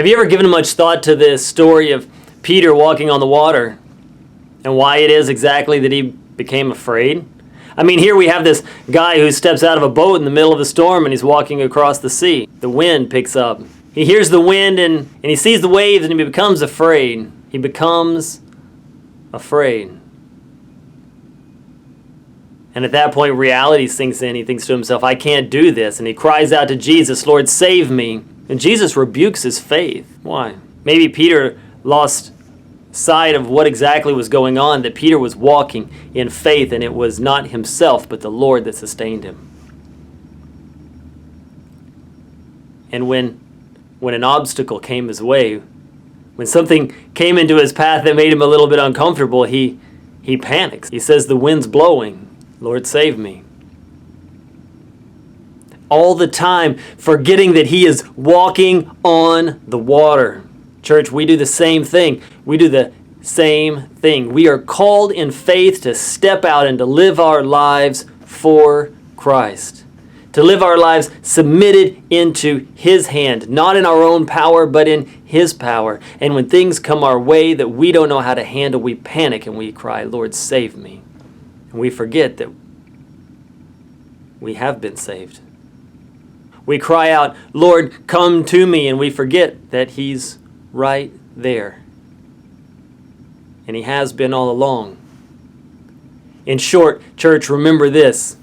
Have you ever given much thought to this story of Peter walking on the water and why it is exactly that he became afraid? I mean, here we have this guy who steps out of a boat in the middle of a storm and he's walking across the sea. The wind picks up. He hears the wind and he sees the waves and he becomes afraid. He becomes afraid. And at that point, reality sinks in. He thinks to himself, I can't do this. And he cries out to Jesus, Lord, save me. And Jesus rebukes his faith. Why? Maybe Peter lost sight of what exactly was going on, that Peter was walking in faith and it was not himself but the Lord that sustained him. And when an obstacle came his way, when something came into his path that made him a little bit uncomfortable, he panics. He says, the wind's blowing. Lord, save me. All the time forgetting that he is walking on the water. Church, we do the same thing. We do the same thing. We are called in faith to step out and to live our lives for Christ. To live our lives submitted into his hand, not in our own power, but in his power. And when things come our way that we don't know how to handle, we panic and we cry, Lord, save me. And we forget that we have been saved. We cry out, Lord, come to me, and we forget that he's right there. And he has been all along. In short, church, remember this.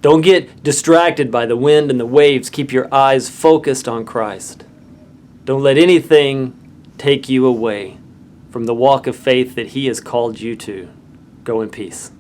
Don't get distracted by the wind and the waves. Keep your eyes focused on Christ. Don't let anything take you away from the walk of faith that he has called you to. Go in peace.